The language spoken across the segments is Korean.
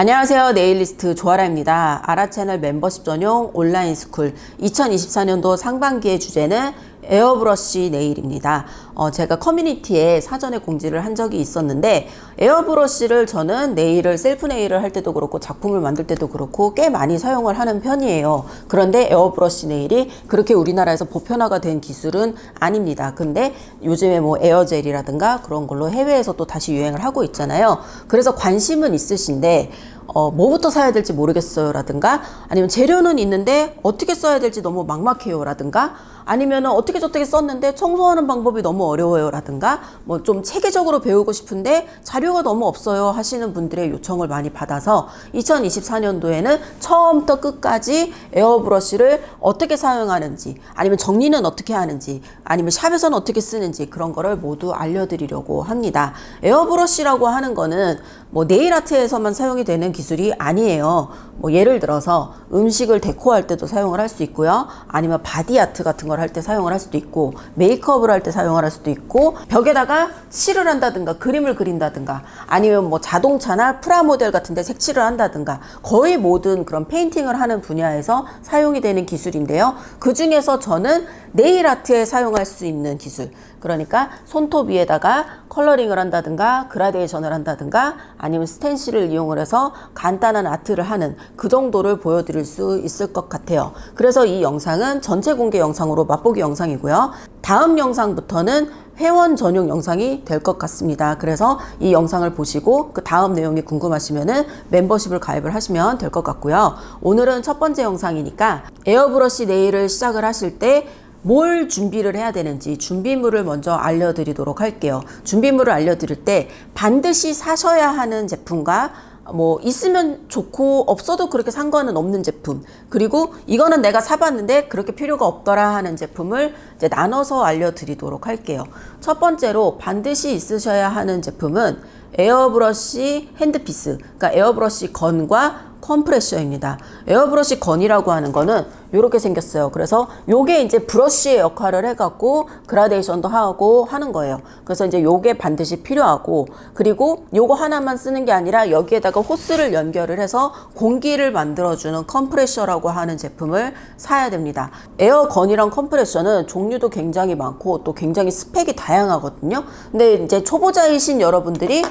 안녕하세요. 네일리스트 조아라입니다. 아라채널 멤버십 전용 온라인 스쿨 2024년도 상반기의 주제는 에어브러쉬 네일입니다. 제가 커뮤니티에 사전에 공지를 한 적이 있었는데 에어브러쉬를 저는 네일을 셀프 네일을 할 때도 그렇고 작품을 만들 때도 그렇고 꽤 많이 사용을 하는 편이에요. 그런데 에어브러쉬 네일이 그렇게 우리나라에서 보편화가 된 기술은 아닙니다. 근데 요즘에 뭐 에어젤이라든가 그런 걸로 해외에서 또 다시 유행을 하고 있잖아요. 그래서 관심은 있으신데 뭐부터 사야 될지 모르겠어요 라든가 아니면 재료는 있는데 어떻게 써야 될지 너무 막막해요 라든가 아니면 어떻게 저떻게 썼는데 청소하는 방법이 너무 어려워요 라든가 뭐 좀 체계적으로 배우고 싶은데 자료가 너무 없어요 하시는 분들의 요청을 많이 받아서 2024년도에는 처음부터 끝까지 에어브러쉬를 어떻게 사용하는지 아니면 정리는 어떻게 하는지 아니면 샵에서는 어떻게 쓰는지 그런 거를 모두 알려드리려고 합니다. 에어브러쉬라고 하는 거는 뭐 네일 아트에서만 사용이 되는 기술이 아니에요. 뭐 예를 들어서 음식을 데코할 때도 사용을 할 수 있고요. 아니면 바디 아트 같은 걸 할 때 사용을 할 수도 있고 메이크업을 할 때 사용을 할 수도 있고 벽에다가 칠을 한다든가 그림을 그린다든가 아니면 뭐 자동차나 프라모델 같은 데 색칠을 한다든가 거의 모든 그런 페인팅을 하는 분야에서 사용이 되는 기술인데요. 그 중에서 저는 네일 아트에 사용할 수 있는 기술, 그러니까 손톱 위에다가 컬러링을 한다든가 그라데이션을 한다든가 아니면 스텐실을 이용을 해서 간단한 아트를 하는 그 정도를 보여드릴 수 있을 것 같아요. 그래서 이 영상은 전체 공개 영상으로 맛보기 영상이고요. 다음 영상부터는 회원 전용 영상이 될 것 같습니다. 그래서 이 영상을 보시고 그 다음 내용이 궁금하시면은 멤버십을 가입을 하시면 될 것 같고요. 오늘은 첫 번째 영상이니까 에어브러쉬 네일을 시작을 하실 때 뭘 준비를 해야 되는지 준비물을 먼저 알려드리도록 할게요. 준비물을 알려드릴 때 반드시 사셔야 하는 제품과 뭐 있으면 좋고 없어도 그렇게 상관은 없는 제품, 그리고 이거는 내가 사봤는데 그렇게 필요가 없더라 하는 제품을 이제 나눠서 알려드리도록 할게요. 첫 번째로 반드시 있으셔야 하는 제품은 에어브러쉬 핸드피스, 그러니까 에어브러쉬 건과 컴프레셔입니다. 에어브러쉬 건이라고 하는 거는 이렇게 생겼어요. 그래서 요게 이제 브러쉬의 역할을 해갖고 그라데이션도 하고 하는 거예요. 그래서 이제 요게 반드시 필요하고, 그리고 요거 하나만 쓰는 게 아니라 여기에다가 호스를 연결을 해서 공기를 만들어주는 컴프레셔라고 하는 제품을 사야 됩니다. 에어건이랑 컴프레셔는 종류도 굉장히 많고 또 굉장히 스펙이 다양하거든요. 근데 이제 초보자이신 여러분들이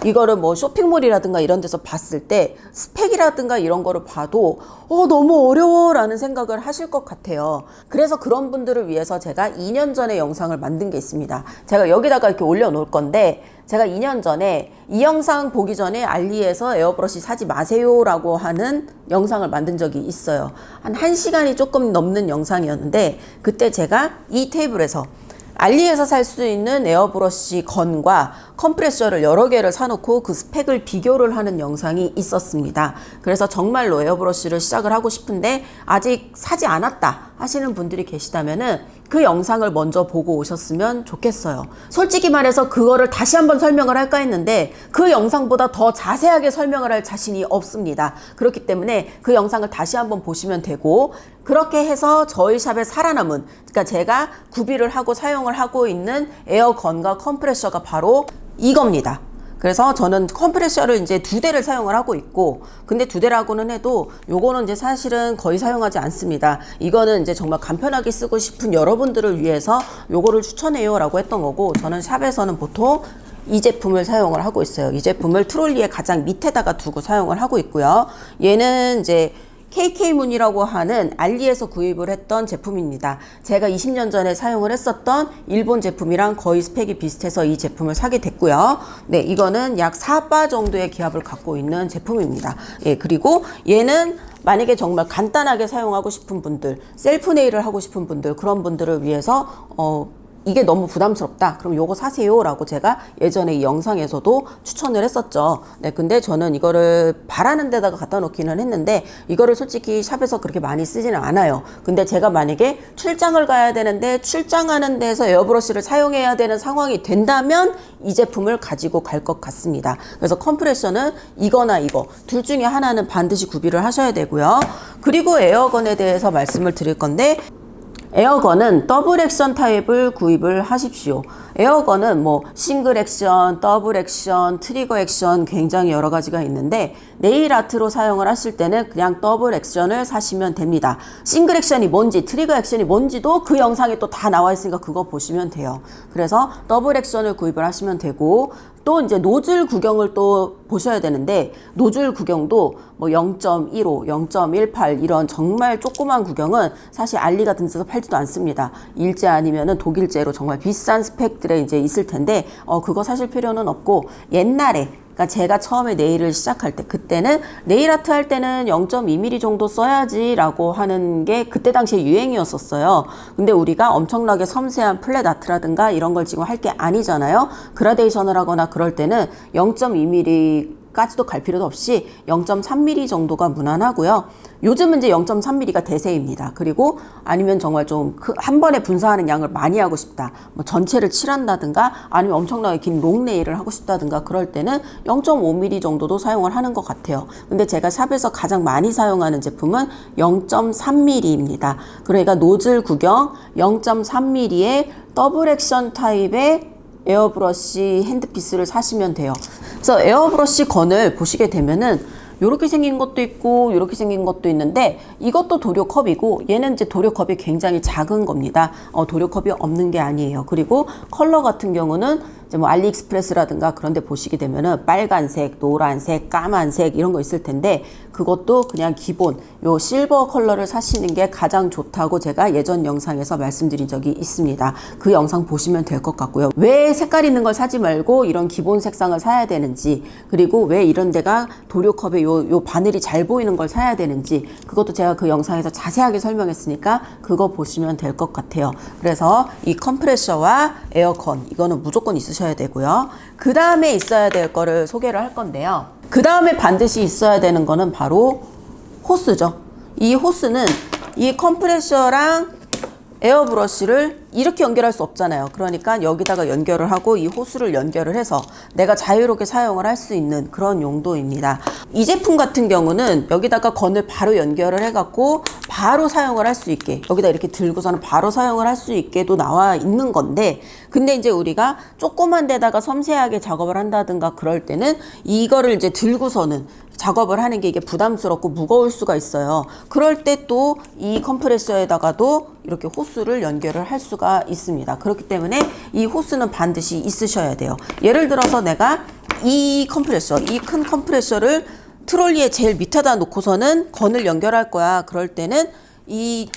이거를 뭐 쇼핑몰이라든가 이런 데서 봤을 때 스펙이라든가 이런 거를 봐도 너무 어려워 라는 생각을 하실 것 같아요. 그래서 그런 분들을 위해서 제가 2년 전에 영상을 만든 게 있습니다. 제가 여기다가 이렇게 올려놓을 건데, 제가 2년 전에 이 영상 보기 전에 알리에서 에어브러쉬 사지 마세요 라고 하는 영상을 만든 적이 있어요. 한 1시간이 조금 넘는 영상이었는데, 그때 제가 이 테이블에서 알리에서 살 수 있는 에어브러쉬 건과 컴프레셔를 여러 개를 사놓고 그 스펙을 비교를 하는 영상이 있었습니다. 그래서 정말로 에어브러쉬를 시작을 하고 싶은데 아직 사지 않았다 하시는 분들이 계시다면은 그 영상을 먼저 보고 오셨으면 좋겠어요. 솔직히 말해서 그거를 다시 한번 설명을 할까 했는데 그 영상보다 더 자세하게 설명을 할 자신이 없습니다. 그렇기 때문에 그 영상을 다시 한번 보시면 되고, 그렇게 해서 저희 샵에 살아남은, 그러니까 제가 구비를 하고 사용을 하고 있는 에어건과 컴프레셔가 바로 이겁니다. 그래서 저는 컴프레셔를 이제 2대를 사용을 하고 있고, 근데 2대라고는 해도 요거는 이제 사실은 거의 사용하지 않습니다. 이거는 이제 정말 간편하게 쓰고 싶은 여러분들을 위해서 요거를 추천해요 라고 했던 거고, 저는 샵에서는 보통 이 제품을 사용을 하고 있어요. 이 제품을 트롤리의 가장 밑에다가 두고 사용을 하고 있고요. 얘는 이제 KK문이라고 하는 알리에서 구입을 했던 제품입니다. 제가 20년 전에 사용을 했었던 일본 제품이랑 거의 스펙이 비슷해서 이 제품을 사게 됐고요. 네, 이거는 약 4바 정도의 기압을 갖고 있는 제품입니다. 예, 그리고 얘는 만약에 정말 간단하게 사용하고 싶은 분들, 셀프 네일을 하고 싶은 분들, 그런 분들을 위해서 이게 너무 부담스럽다 그럼 요거 사세요 라고 제가 예전에 이 영상에서도 추천을 했었죠. 네, 근데 저는 이거를 바라는 데다가 갖다 놓기는 했는데 이거를 솔직히 샵에서 그렇게 많이 쓰지는 않아요. 근데 제가 만약에 출장을 가야 되는데 출장하는 데서 에어브러쉬를 사용해야 되는 상황이 된다면 이 제품을 가지고 갈 것 같습니다. 그래서 컴프레셔는 이거나 이거 둘 중에 하나는 반드시 구비를 하셔야 되고요. 그리고 에어건에 대해서 말씀을 드릴 건데, 에어건은 더블 액션 타입을 구입을 하십시오. 에어건은 뭐 싱글 액션, 더블 액션, 트리거 액션 굉장히 여러 가지가 있는데 네일 아트로 사용을 하실 때는 그냥 더블 액션을 사시면 됩니다. 싱글 액션이 뭔지, 트리거 액션이 뭔지도 그 영상에 또 다 나와 있으니까 그거 보시면 돼요. 그래서 더블 액션을 구입을 하시면 되고, 또 이제 노즐 구경을 또 보셔야 되는데, 노즐 구경도 뭐 0.15, 0.18 이런 정말 조그만 구경은 사실 알리 같은 데서 팔지도 않습니다. 일제 아니면은 독일제로 정말 비싼 스펙들에 이제 있을 텐데, 그거 사실 필요는 없고, 옛날에 그러니까 제가 처음에 네일을 시작할 때, 그때는 네일 아트 할 때는 0.2mm 정도 써야지 라고 하는 게 그때 당시에 유행이었었어요. 근데 우리가 엄청나게 섬세한 플랫 아트라든가 이런 걸 지금 할 게 아니잖아요. 그라데이션을 하거나 그럴 때는 0.2mm 까지도 갈 필요도 없이 0.3mm 정도가 무난하고요. 요즘은 이제 0.3mm가 대세입니다. 그리고 아니면 정말 좀 한 번에 분사하는 양을 많이 하고 싶다. 뭐 전체를 칠한다든가 아니면 엄청나게 긴 롱네일을 하고 싶다든가 그럴 때는 0.5mm 정도도 사용을 하는 것 같아요. 근데 제가 샵에서 가장 많이 사용하는 제품은 0.3mm입니다. 그러니까 노즐 구경 0.3mm의 더블 액션 타입의 에어브러쉬 핸드피스를 사시면 돼요. 그래서 에어브러쉬 건을 보시게 되면은 요렇게 생긴 것도 있고 요렇게 생긴 것도 있는데, 이것도 도료컵이고 얘는 이제 도료컵이 굉장히 작은 겁니다. 도료컵이 없는 게 아니에요. 그리고 컬러 같은 경우는 이제 뭐 알리익스프레스라든가 그런 데 보시게 되면은 빨간색, 노란색, 까만색 이런 거 있을 텐데, 그것도 그냥 기본 요 실버 컬러를 사시는 게 가장 좋다고 제가 예전 영상에서 말씀드린 적이 있습니다. 그 영상 보시면 될 것 같고요. 왜 색깔 있는 걸 사지 말고 이런 기본 색상을 사야 되는지, 그리고 왜 이런 데가 도료컵에 요 바늘이 잘 보이는 걸 사야 되는지, 그것도 제가 그 영상에서 자세하게 설명했으니까 그거 보시면 될 것 같아요. 그래서 이 컴프레셔와 에어컨 이거는 무조건 있으셔야 되고요. 그 다음에 있어야 될 거를 소개를 할 건데요. 그 다음에 반드시 있어야 되는 거는 바로 호스죠. 이 호스는 이 컴프레셔랑 에어브러쉬를 이렇게 연결할 수 없잖아요. 그러니까 여기다가 연결을 하고 이 호스를 연결을 해서 내가 자유롭게 사용을 할 수 있는 그런 용도입니다. 이 제품 같은 경우는 여기다가 건을 바로 연결을 해갖고 바로 사용을 할 수 있게, 여기다 이렇게 들고서는 바로 사용을 할 수 있게도 나와 있는 건데, 근데 이제 우리가 조그만 데다가 섬세하게 작업을 한다든가 그럴 때는 이거를 이제 들고서는 작업을 하는 게 이게 부담스럽고 무거울 수가 있어요. 그럴 때 또 이 컴프레셔에다가도 이렇게 호스를 연결을 할 수가 있습니다. 그렇기 때문에 이 호스는 반드시 있으셔야 돼요. 예를 들어서 내가 이 컴프레셔, 이 큰 컴프레셔를 트롤리에 제일 밑에다 놓고서는 건을 연결할 거야. 그럴 때는 이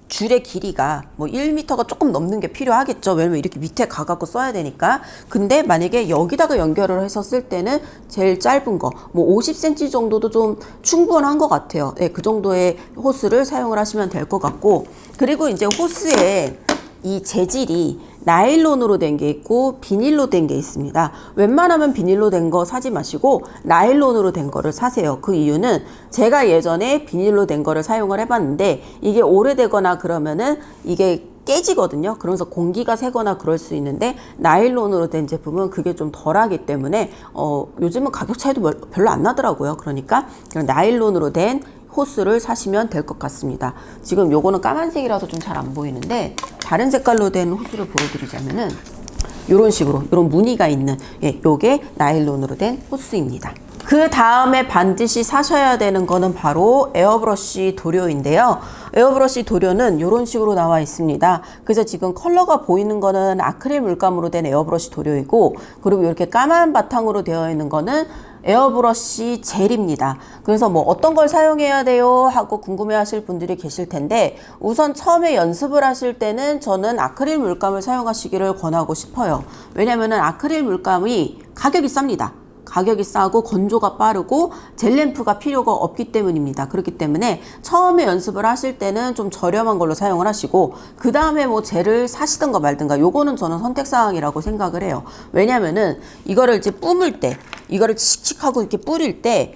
줄의 길이가 뭐 1m가 조금 넘는 게 필요하겠죠. 왜냐면 이렇게 밑에 가갖고 써야 되니까. 근데 만약에 여기다가 연결을 해서 쓸 때는 제일 짧은 거, 뭐 50cm 정도도 좀 충분한 것 같아요. 네, 그 정도의 호스를 사용을 하시면 될 것 같고, 그리고 이제 호스에 이 재질이 나일론으로 된 게 있고 비닐로 된 게 있습니다. 웬만하면 비닐로 된 거 사지 마시고 나일론으로 된 거를 사세요. 그 이유는 제가 예전에 비닐로 된 거를 사용을 해봤는데 이게 오래되거나 그러면은 이게 깨지거든요. 그러면서 공기가 새거나 그럴 수 있는데, 나일론으로 된 제품은 그게 좀 덜하기 때문에 요즘은 가격 차이도 별로 안 나더라고요. 그러니까 그냥 나일론으로 된 호스를 사시면 될 것 같습니다. 지금 요거는 까만색이라서 좀 잘 안 보이는데, 다른 색깔로 된 호스를 보여드리자면은 요런 식으로 요런 무늬가 있는, 요게 나일론으로 된 호스입니다. 그 다음에 반드시 사셔야 되는 거는 바로 에어브러쉬 도료인데요. 에어브러쉬 도료는 이런 식으로 나와 있습니다. 그래서 지금 컬러가 보이는 거는 아크릴 물감으로 된 에어브러쉬 도료이고, 그리고 이렇게 까만 바탕으로 되어 있는 거는 에어브러쉬 젤입니다. 그래서 뭐 어떤 걸 사용해야 돼요 하고 궁금해 하실 분들이 계실 텐데, 우선 처음에 연습을 하실 때는 저는 아크릴 물감을 사용하시기를 권하고 싶어요. 왜냐면은 아크릴 물감이 가격이 쌉니다. 가격이 싸고 건조가 빠르고 젤램프가 필요가 없기 때문입니다. 그렇기 때문에 처음에 연습을 하실 때는 좀 저렴한 걸로 사용을 하시고, 그 다음에 뭐 젤을 사시든가 말든가, 요거는 저는 선택사항이라고 생각을 해요. 왜냐면은 이거를 이제 뿜을 때, 이거를 칙칙하고 이렇게 뿌릴 때,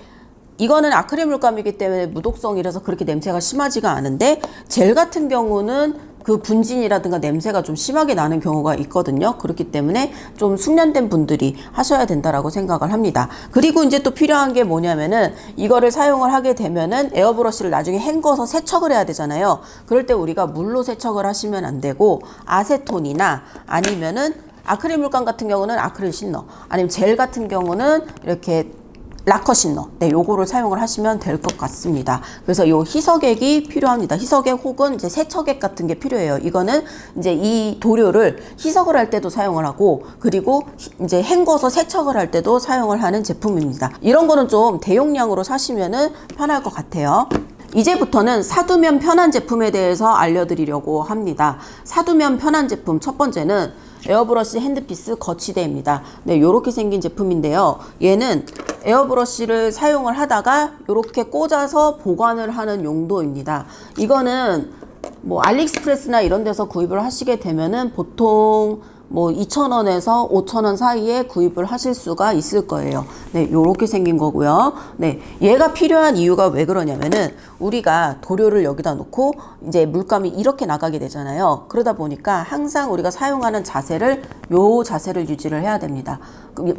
이거는 아크릴 물감이기 때문에 무독성이라서 그렇게 냄새가 심하지가 않은데, 젤 같은 경우는 그 분진이라든가 냄새가 좀 심하게 나는 경우가 있거든요. 그렇기 때문에 좀 숙련된 분들이 하셔야 된다라고 생각을 합니다. 그리고 이제 또 필요한 게 뭐냐면은, 이거를 사용을 하게 되면은 에어브러쉬를 나중에 헹궈서 세척을 해야 되잖아요. 그럴 때 우리가 물로 세척을 하시면 안 되고 아세톤이나 아니면은 아크릴 물감 같은 경우는 아크릴 신너, 아니면 젤 같은 경우는 이렇게 라커 신너, 네, 요거를 사용을 하시면 될 것 같습니다. 그래서 요 희석액이 필요합니다. 희석액 혹은 이제 세척액 같은 게 필요해요. 이거는 이제 이 도료를 희석을 할 때도 사용을 하고, 그리고 이제 헹궈서 세척을 할 때도 사용을 하는 제품입니다. 이런 거는 좀 대용량으로 사시면은 편할 것 같아요. 이제부터는 사두면 편한 제품에 대해서 알려드리려고 합니다. 사두면 편한 제품 첫 번째는 에어브러쉬 핸드피스 거치대입니다. 네, 요렇게 생긴 제품인데요. 얘는 에어브러쉬를 사용을 하다가 요렇게 꽂아서 보관을 하는 용도입니다. 이거는 뭐 알리익스프레스나 이런 데서 구입을 하시게 되면은 보통 뭐 2,000원에서 5,000원 사이에 구입을 하실 수가 있을 거예요. 네, 요렇게 생긴 거고요. 네, 얘가 필요한 이유가 왜 그러냐면은 우리가 도료를 여기다 놓고 이제 물감이 이렇게 나가게 되잖아요. 그러다 보니까 항상 우리가 사용하는 자세를 요 자세를 유지를 해야 됩니다.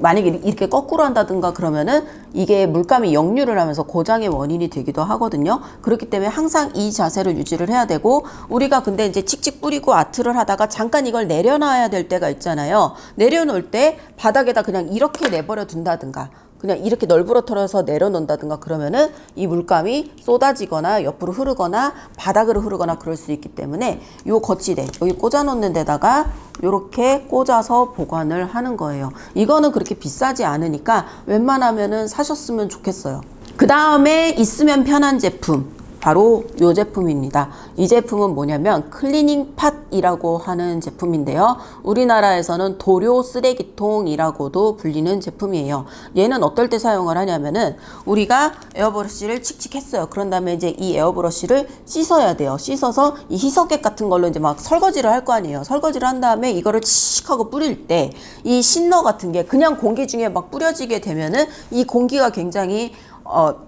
만약에 이렇게 거꾸로 한다든가 그러면은 이게 물감이 역류를 하면서 고장의 원인이 되기도 하거든요. 그렇기 때문에 항상 이 자세를 유지를 해야 되고, 우리가 근데 이제 칙칙 뿌리고 아트를 하다가 잠깐 이걸 내려놔야 될 때가 있잖아요. 내려놓을 때 바닥에다 그냥 이렇게 내버려 둔다든가 그냥 이렇게 널브러뜨려서 내려놓는다든가 그러면은 이 물감이 쏟아지거나 옆으로 흐르거나 바닥으로 흐르거나 그럴 수 있기 때문에 요 거치대 여기 꽂아 놓는 데다가 요렇게 꽂아서 보관을 하는 거예요. 이거는 그렇게 비싸지 않으니까 웬만하면은 사셨으면 좋겠어요. 그 다음에 있으면 편한 제품, 바로 이 제품입니다. 이 제품은 뭐냐면 클리닝 팟이라고 하는 제품인데요. 우리나라에서는 도료 쓰레기통이라고도 불리는 제품이에요. 얘는 어떨 때 사용을 하냐면은 우리가 에어브러쉬를 칙칙 했어요. 그런 다음에 이제 이 에어브러쉬를 씻어야 돼요. 씻어서 이 희석액 같은 걸로 이제 막 설거지를 할 거 아니에요. 설거지를 한 다음에 이거를 칙 하고 뿌릴 때 이 신너 같은 게 그냥 공기 중에 막 뿌려지게 되면은 이 공기가 굉장히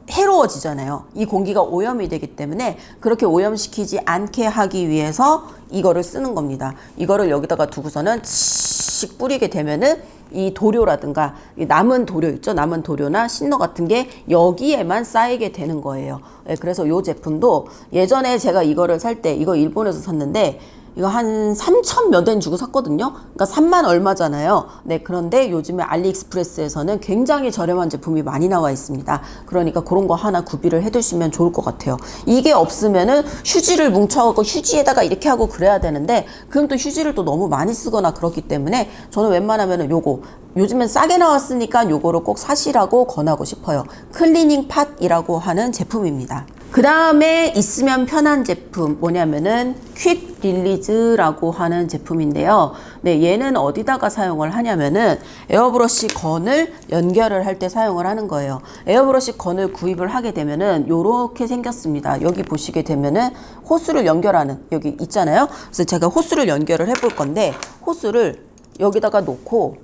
해로워지잖아요. 이 공기가 오염이 되기 때문에 그렇게 오염시키지 않게 하기 위해서 이거를 쓰는 겁니다. 이거를 여기다가 두고서는 칙 뿌리게 되면은 이 도료라든가 남은 도료 있죠? 남은 도료나 신너 같은 게 여기에만 쌓이게 되는 거예요. 네, 그래서 이 제품도 예전에 제가 이거를 살 때 이거 일본에서 샀는데 이거 한 3천 몇 엔 주고 샀거든요. 그러니까 3만 얼마잖아요. 네, 그런데 요즘에 알리익스프레스에서는 굉장히 저렴한 제품이 많이 나와 있습니다. 그러니까 그런 거 하나 구비를 해두시면 좋을 것 같아요. 이게 없으면은 휴지를 뭉쳐갖고 휴지에다가 이렇게 하고 그래야 되는데 그럼 또 휴지를 또 너무 많이 쓰거나 그렇기 때문에 저는 웬만하면은 요거 요즘엔 싸게 나왔으니까 요거를 꼭 사시라고 권하고 싶어요. 클리닝 팟이라고 하는 제품입니다. 그 다음에 있으면 편한 제품 뭐냐면은 퀵 릴리즈라고 하는 제품인데요. 네, 얘는 어디다가 사용을 하냐면은 에어브러쉬 건을 연결을 할 때 사용을 하는 거예요. 에어브러쉬 건을 구입을 하게 되면은 요렇게 생겼습니다. 여기 보시게 되면은 호스를 연결하는 여기 있잖아요. 그래서 제가 호스를 연결을 해볼 건데 호스를 여기다가 놓고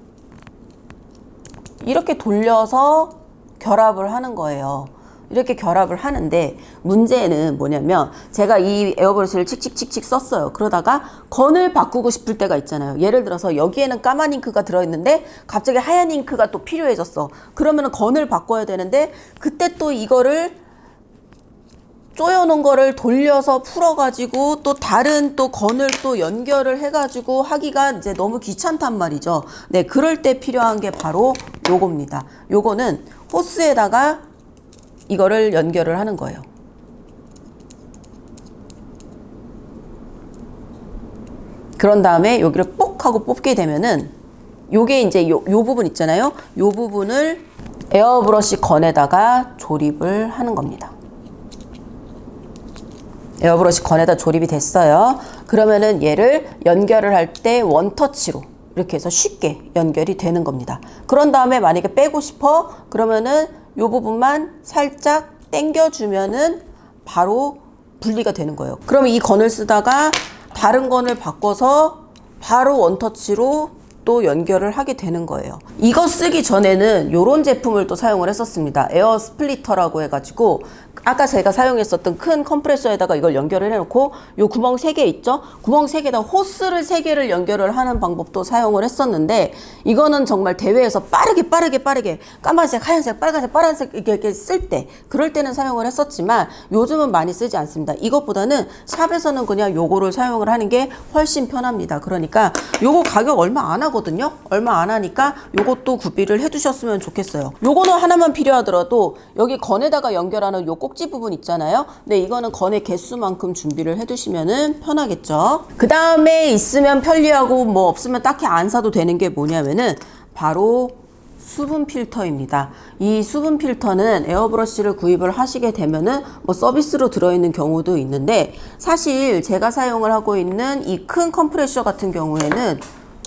이렇게 돌려서 결합을 하는 거예요. 이렇게 결합을 하는데 문제는 뭐냐면 제가 이 에어브러쉬를 칙칙칙칙 썼어요. 그러다가 건을 바꾸고 싶을 때가 있잖아요. 예를 들어서 여기에는 까만 잉크가 들어있는데 갑자기 하얀 잉크가 또 필요해졌어. 그러면 건을 바꿔야 되는데 그때 또 이거를 쪼여놓은 거를 돌려서 풀어가지고 또 다른 또 건을 또 연결을 해가지고 하기가 이제 너무 귀찮단 말이죠. 네, 그럴 때 필요한 게 바로 요겁니다. 요거는 호스에다가 이거를 연결을 하는 거예요. 그런 다음에 여기를 뽁 하고 뽑게 되면은 요게 이제 요 부분 있잖아요. 요 부분을 에어브러쉬 건에다가 조립을 하는 겁니다. 에어브러쉬 건에다 조립이 됐어요. 그러면은 얘를 연결을 할 때 원터치로 이렇게 해서 쉽게 연결이 되는 겁니다. 그런 다음에 만약에 빼고 싶어 그러면은 요 부분만 살짝 당겨주면은 바로 분리가 되는 거예요. 그러면 이 건을 쓰다가 다른 건을 바꿔서 바로 원터치로 또 연결을 하게 되는 거예요. 이거 쓰기 전에는 요런 제품을 또 사용을 했었습니다. 에어 스플리터라고 해가지고 아까 제가 사용했었던 큰 컴프레서에다가 이걸 연결을 해놓고 요 구멍 3개 있죠? 구멍 3개에다 호스를 3개를 연결을 하는 방법도 사용을 했었는데 이거는 정말 대회에서 빠르게 까만색, 하얀색, 빨간색, 파란색 이렇게 쓸 때 그럴 때는 사용을 했었지만 요즘은 많이 쓰지 않습니다. 이것보다는 샵에서는 그냥 요거를 사용을 하는 게 훨씬 편합니다. 그러니까 요거 가격 얼마 안 하거든요. 하거든요. 얼마 안 하니까 요것도 구비를 해두셨으면 좋겠어요. 요거는 하나만 필요하더라도 여기 건에다가 연결하는 요 꼭지 부분 있잖아요. 근데 이거는 건의 개수만큼 준비를 해두시면은 편하겠죠. 그 다음에 있으면 편리하고 뭐 없으면 딱히 안 사도 되는 게 뭐냐면은 바로 수분 필터입니다. 이 수분 필터는 에어브러쉬를 구입을 하시게 되면은 뭐 서비스로 들어있는 경우도 있는데, 사실 제가 사용을 하고 있는 이 큰 컴프레셔 같은 경우에는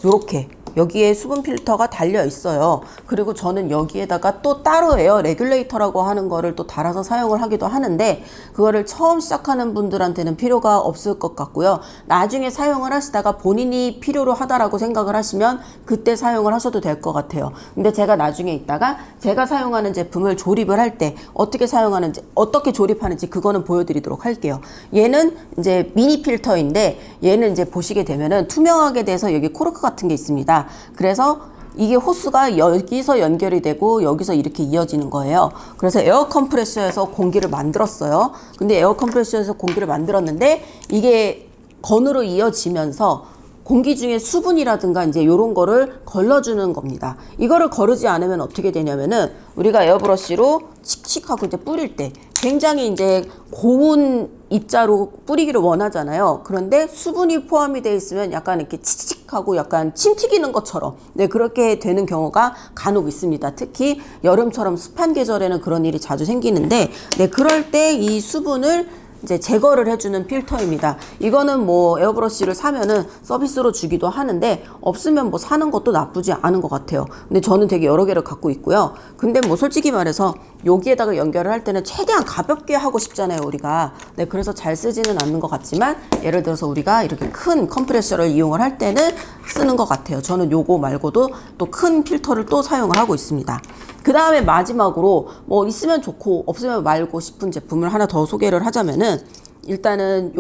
이렇게 여기에 수분 필터가 달려 있어요. 그리고 저는 여기에다가 또 따로 에어 레귤레이터라고 하는 거를 또 달아서 사용을 하기도 하는데, 그거를 처음 시작하는 분들한테는 필요가 없을 것 같고요. 나중에 사용을 하시다가 본인이 필요로 하다라고 생각을 하시면 그때 사용을 하셔도 될 것 같아요. 근데 제가 나중에 있다가 제가 사용하는 제품을 조립을 할 때 어떻게 사용하는지, 어떻게 조립하는지 그거는 보여드리도록 할게요. 얘는 이제 미니 필터인데, 얘는 이제 보시게 되면은 투명하게 돼서 여기 코르크 같은 게 있습니다. 그래서 이게 호스가 여기서 연결이 되고 여기서 이렇게 이어지는 거예요. 그래서 에어 컴프레셔에서 공기를 만들었어요. 근데 에어 컴프레셔에서 공기를 만들었는데 이게 건으로 이어지면서 공기 중에 수분이라든가 이제 요런 거를 걸러주는 겁니다. 이거를 거르지 않으면 어떻게 되냐면은 우리가 에어브러쉬로 칙칙하고 이제 뿌릴 때 굉장히 이제 고운 입자로 뿌리기를 원하잖아요. 그런데 수분이 포함이 되어 있으면 약간 이렇게 칙칙하고 약간 침 튀기는 것처럼, 네, 그렇게 되는 경우가 간혹 있습니다. 특히 여름처럼 습한 계절에는 그런 일이 자주 생기는데, 네, 그럴 때 이 수분을 이제 제거를 해주는 필터입니다. 이거는 뭐 에어브러쉬를 사면은 서비스로 주기도 하는데, 없으면 뭐 사는 것도 나쁘지 않은 것 같아요. 근데 저는 되게 여러 개를 갖고 있고요. 근데 뭐 솔직히 말해서 여기에다가 연결을 할 때는 최대한 가볍게 하고 싶잖아요, 우리가. 네, 그래서 잘 쓰지는 않는 것 같지만, 예를 들어서 우리가 이렇게 큰 컴프레셔를 이용을 할 때는 쓰는 것 같아요. 저는 요거 말고도 또 큰 필터를 또 사용을 하고 있습니다. 그 다음에 마지막으로 뭐 있으면 좋고 없으면 말고 싶은 제품을 하나 더 소개를 하자면은, 일단은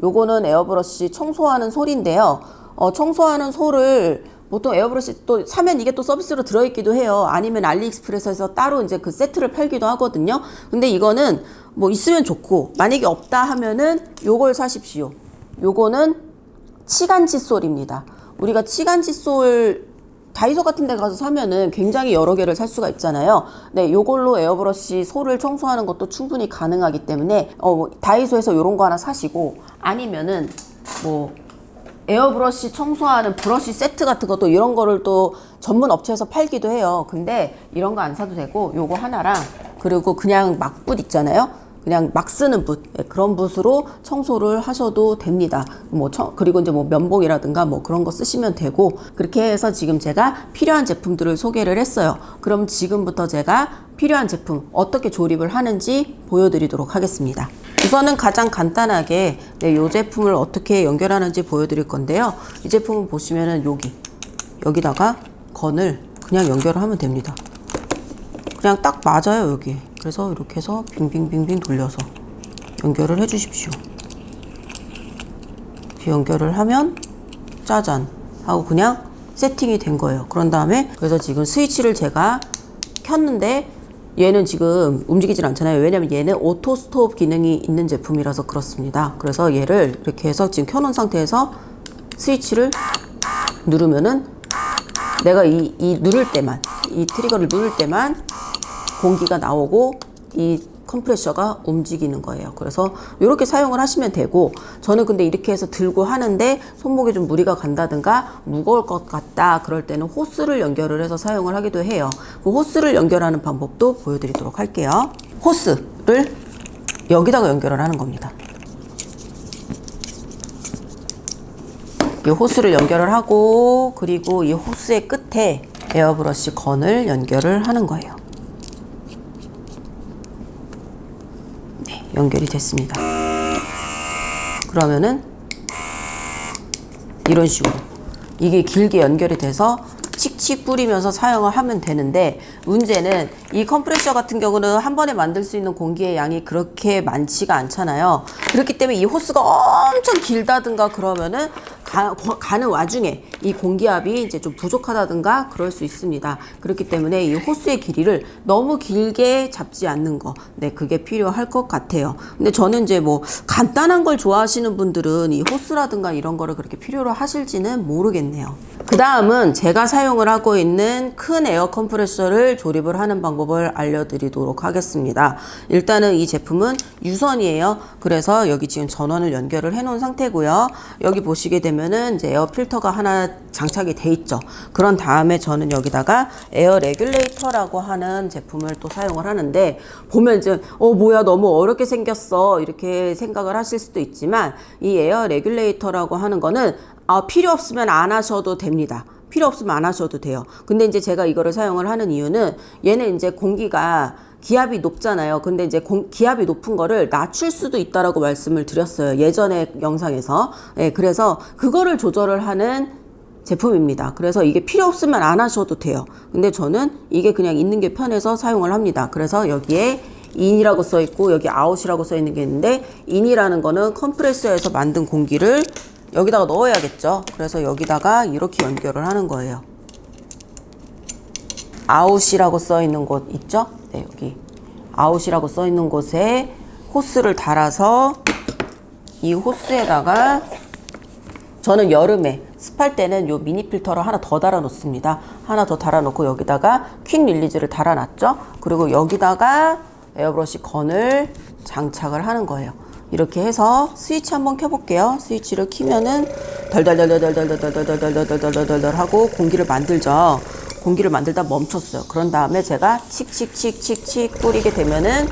요거는 에어브러쉬 청소하는 솔인데요. 청소하는 솔을 보통 에어브러쉬 또 사면 이게 또 서비스로 들어있기도 해요. 아니면 알리익스프레스에서 따로 이제 그 세트를 팔기도 하거든요. 근데 이거는 뭐 있으면 좋고, 만약에 없다 하면은 요걸 사십시오. 요거는 치간칫 솔입니다. 우리가 치간칫 솔 다이소 같은 데 가서 사면은 굉장히 여러 개를 살 수가 있잖아요. 네, 요걸로 에어브러쉬 솔을 청소하는 것도 충분히 가능하기 때문에 다이소에서 요런 거 하나 사시고, 아니면은 뭐 에어브러쉬 청소하는 브러쉬 세트 같은 것도 이런 거를 또 전문 업체에서 팔기도 해요. 근데 이런 거 안 사도 되고 요거 하나랑, 그리고 그냥 막붓 있잖아요. 그냥 막 쓰는 붓, 그런 붓으로 청소를 하셔도 됩니다. 그리고 이제 뭐 면봉이라든가 뭐 그런 거 쓰시면 되고, 그렇게 해서 지금 제가 필요한 제품들을 소개를 했어요. 그럼 지금부터 제가 필요한 제품 어떻게 조립을 하는지 보여드리도록 하겠습니다. 우선은 가장 간단하게 이 제품을 어떻게 연결하는지 보여드릴 건데요. 이 제품은 보시면은 여기다가 건을 그냥 연결을 하면 됩니다. 그냥 딱 맞아요, 여기. 그래서 이렇게 해서 빙빙빙빙 돌려서 연결을 해 주십시오. 이렇게 연결을 하면 짜잔 하고 그냥 세팅이 된 거예요. 그런 다음에, 그래서 지금 스위치를 제가 켰는데 얘는 지금 움직이질 않잖아요. 왜냐면 얘는 오토 스톱 기능이 있는 제품이라서 그렇습니다. 그래서 얘를 이렇게 해서 지금 켜놓은 상태에서 스위치를 누르면은 내가 이 누를 때만, 이 트리거를 누를 때만 공기가 나오고 이 컴프레셔가 움직이는 거예요. 그래서 이렇게 사용을 하시면 되고, 저는 근데 이렇게 해서 들고 하는데 손목에 좀 무리가 간다든가 무거울 것 같다 그럴 때는 호스를 연결을 해서 사용을 하기도 해요. 그 호스를 연결하는 방법도 보여드리도록 할게요. 호스를 여기다가 연결을 하는 겁니다. 이 호스를 연결을 하고, 그리고 이 호스의 끝에 에어브러쉬 건을 연결을 하는 거예요. 연결이 됐습니다. 그러면은 이런 식으로 이게 길게 연결이 돼서 칙칙 뿌리면서 사용을 하면 되는데, 문제는 이 컴프레셔 같은 경우는 한 번에 만들 수 있는 공기의 양이 그렇게 많지가 않잖아요. 그렇기 때문에 이 호스가 엄청 길다든가 그러면은 가는 와중에 이 공기압이 이제 좀 부족하다든가 그럴 수 있습니다. 그렇기 때문에 이 호스의 길이를 너무 길게 잡지 않는 거, 네, 그게 필요할 것 같아요. 근데 저는 이제 뭐 간단한 걸 좋아하시는 분들은 이 호스라든가 이런 거를 그렇게 필요로 하실지는 모르겠네요. 그 다음은 제가 사용을 하고 있는 큰 에어 컴프레서를 조립을 하는 방법을 알려드리도록 하겠습니다. 일단은 이 제품은 유선이에요. 그래서 여기 지금 전원을 연결을 해 놓은 상태고요. 여기 보시게 되면은 이제 에어 필터가 하나 장착이 돼 있죠. 그런 다음에 저는 여기다가 에어 레귤레이터라고 하는 제품을 또 사용을 하는데, 보면 이제 뭐야 너무 어렵게 생겼어 이렇게 생각을 하실 수도 있지만, 이 에어 레귤레이터라고 하는 거는 필요 없으면 안 하셔도 됩니다. 필요 없으면 안 하셔도 돼요. 근데 이제 제가 이거를 사용을 하는 이유는, 얘는 이제 공기가 기압이 높잖아요. 근데 이제 기압이 높은 거를 낮출 수도 있다라고 말씀을 드렸어요. 예전에 영상에서. 네, 그래서 그거를 조절을 하는 제품입니다. 그래서 이게 필요 없으면 안 하셔도 돼요. 근데 저는 이게 그냥 있는 게 편해서 사용을 합니다. 그래서 여기에 인이라고 써 있고 여기 아웃이라고 써 있는 게 있는데, 인이라는 거는 컴프레서에서 만든 공기를 여기다가 넣어야겠죠. 그래서 여기다가 이렇게 연결을 하는 거예요. 아웃이라고 써 있는 곳 있죠? 네, 여기 아웃이라고 써 있는 곳에 호스를 달아서 이 호스에다가, 저는 여름에 습할 때는 요 미니 필터를 하나 더 달아 놓습니다. 하나 더 달아 놓고 여기다가 퀵 릴리즈를 달아 놨죠. 그리고 여기다가 에어브러시 건을 장착을 하는 거예요. 이렇게 해서 스위치 한번 켜볼게요. 스위치를 키면은 덜덜덜덜덜덜덜덜덜덜덜덜덜 하고 공기를 만들죠. 공기를 만들다 멈췄어요. 그런 다음에 제가 칙칙칙칙칙 뿌리게 되면은,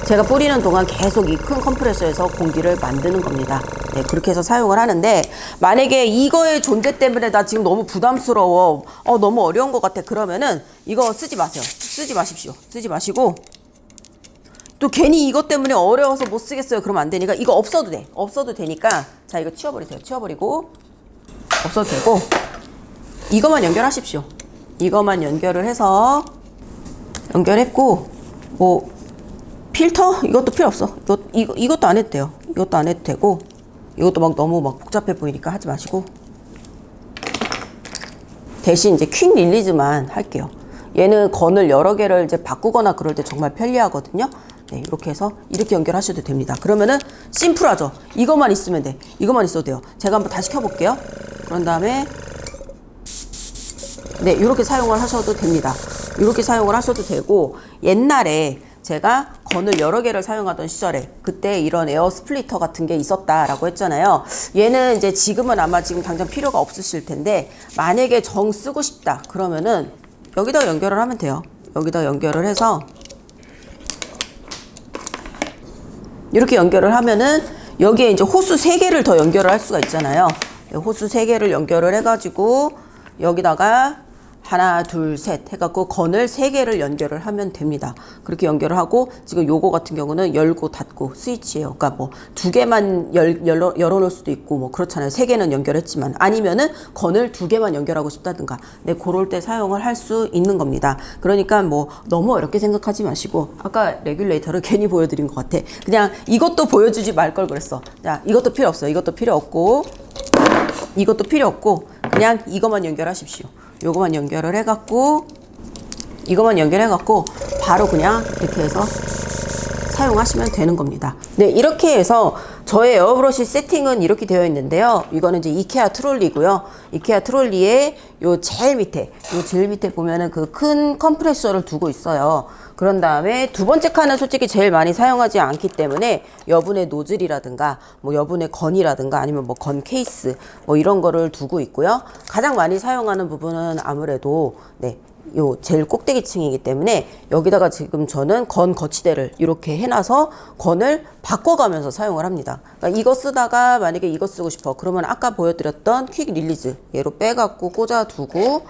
제가 뿌리는 동안 계속 이 큰 컴프레서에서 공기를 만드는 겁니다. 네, 그렇게 해서 사용을 하는데, 만약에 이거의 존재 때문에 나 지금 너무 부담스러워, 너무 어려운 것 같아, 그러면은 이거 쓰지 마세요. 쓰지 마십시오. 쓰지 마시고, 또 괜히 이것 때문에 어려워서 못 쓰겠어요 그러면 안 되니까, 이거 없어도 돼. 없어도 되니까, 자, 이거 치워버리세요. 치워버리고, 없어도 되고, 이것만 연결하십시오. 이것만 연결을 해서, 연결했고, 뭐 필터 이것도 필요 없어. 이것도 안 해도 돼요. 이것도 안 해도 되고, 이것도 막 너무 막 복잡해 보이니까 하지 마시고, 대신 이제 퀵 릴리즈만 할게요. 얘는 건을 여러 개를 이제 바꾸거나 그럴 때 정말 편리하거든요. 네, 이렇게 해서 이렇게 연결하셔도 됩니다. 그러면은 심플하죠. 이것만 있으면 돼. 이것만 있어도 돼요. 제가 한번 다시 켜볼게요. 그런 다음에, 네, 이렇게 사용을 하셔도 됩니다. 이렇게 사용을 하셔도 되고, 옛날에 제가 건을 여러 개를 사용하던 시절에 그때 이런 에어 스플리터 같은 게 있었다라고 했잖아요. 얘는 이제 지금은 아마 지금 당장 필요가 없으실 텐데, 만약에 정 쓰고 싶다 그러면은 여기다 연결을 하면 돼요. 여기다 연결을 해서 이렇게 연결을 하면은 여기에 이제 호수 3개를 더 연결을 할 수가 있잖아요. 호수 3개를 연결을 해가지고 여기다가 하나, 둘, 셋 해갖고 건을 3개를 연결을 하면 됩니다. 그렇게 연결을 하고, 지금 요거 같은 경우는 열고 닫고 스위치예요. 그러니까 뭐 2개만 열어놓을 수도 있고 뭐 그렇잖아요. 3개는 연결했지만, 아니면은 건을 2개만 연결하고 싶다든가, 네, 그럴 때 사용을 할 수 있는 겁니다. 그러니까 뭐 너무 어렵게 생각하지 마시고, 아까 레귤레이터를 괜히 보여드린 것 같아. 그냥 이것도 보여주지 말 걸 그랬어. 자, 이것도 필요 없어요. 이것도 필요 없고, 이것도 필요 없고, 그냥 이것만 연결하십시오. 요거만 연결을 해갖고, 이것만 연결해갖고 바로 그냥 이렇게 해서 사용하시면 되는 겁니다. 네, 이렇게 해서 저의 에어브러시 세팅은 이렇게 되어 있는데요. 이거는 이제 이케아 트롤리고요. 이케아 트롤리의 요 제일 밑에 보면은 그 큰 컴프레서를 두고 있어요. 그런 다음에 두 번째 칸은 솔직히 제일 많이 사용하지 않기 때문에 여분의 노즐이라든가 뭐 여분의 건이라든가 아니면 뭐 건 케이스 뭐 이런 거를 두고 있고요. 가장 많이 사용하는 부분은 아무래도, 네, 요 제일 꼭대기층이기 때문에 여기다가 지금 저는 건 거치대를 이렇게 해놔서 건을 바꿔가면서 사용을 합니다. 그러니까 이거 쓰다가 만약에 이거 쓰고 싶어 그러면 아까 보여드렸던 퀵 릴리즈 얘로 빼갖고 꽂아두고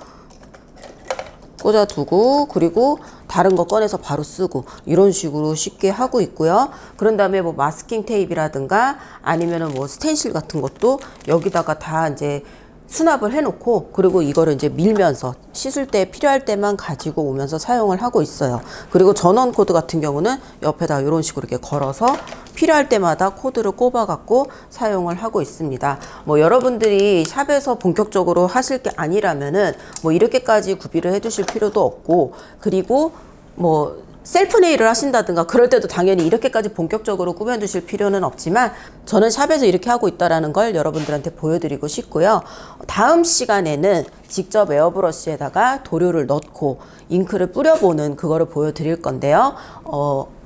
그리고 다른 거 꺼내서 바로 쓰고, 이런 식으로 쉽게 하고 있고요. 그런 다음에 뭐 마스킹 테이프라든가 아니면은 뭐 스텐실 같은 것도 여기다가 다 이제 수납을 해놓고, 그리고 이거를 이제 밀면서 씻을 때 필요할 때만 가지고 오면서 사용을 하고 있어요. 그리고 전원 코드 같은 경우는 옆에다 이런 식으로 이렇게 걸어서 필요할 때마다 코드를 꼽아 갖고 사용을 하고 있습니다. 뭐 여러분들이 샵에서 본격적으로 하실 게 아니라면은 뭐 이렇게까지 구비를 해 두실 필요도 없고, 그리고 뭐 셀프 네일을 하신다든가 그럴 때도 당연히 이렇게까지 본격적으로 꾸며두실 필요는 없지만, 저는 샵에서 이렇게 하고 있다라는 걸 여러분들한테 보여드리고 싶고요. 다음 시간에는 직접 에어브러쉬에다가 도료를 넣고 잉크를 뿌려보는 그거를 보여드릴 건데요.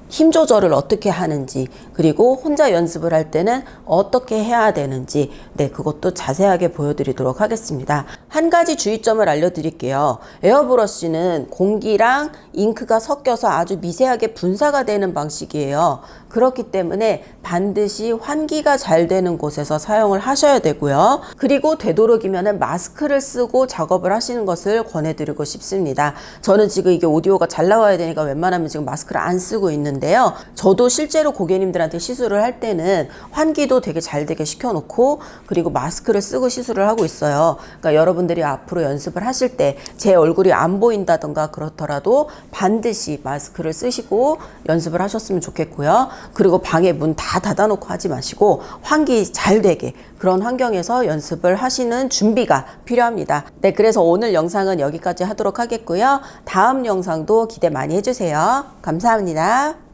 힘 조절을 어떻게 하는지, 그리고 혼자 연습을 할 때는 어떻게 해야 되는지, 네, 그것도 자세하게 보여드리도록 하겠습니다. 한 가지 주의점을 알려드릴게요. 에어브러쉬는 공기랑 잉크가 섞여서 아주 미세하게 분사가 되는 방식이에요. 그렇기 때문에 반드시 환기가 잘 되는 곳에서 사용을 하셔야 되고요. 그리고 되도록이면 마스크를 쓰고 작업을 하시는 것을 권해드리고 싶습니다. 저는 지금 이게 오디오가 잘 나와야 되니까 웬만하면 지금 마스크를 안 쓰고 있는데요. 저도 실제로 고객님들한테 시술을 할 때는 환기도 되게 잘 되게 시켜놓고, 그리고 마스크를 쓰고 시술을 하고 있어요. 그러니까 여러분들이 앞으로 연습을 하실 때 제 얼굴이 안 보인다던가 그렇더라도 반드시 마스크를 쓰시고 연습을 하셨으면 좋겠고요. 그리고 방에 문 다 닫아놓고 하지 마시고 환기 잘 되게 그런 환경에서 연습을 하시는 준비가 필요합니다. 네, 그래서 오늘 영상은 여기까지 하도록 하겠고요. 다음 영상도 기대 많이 해주세요. 감사합니다.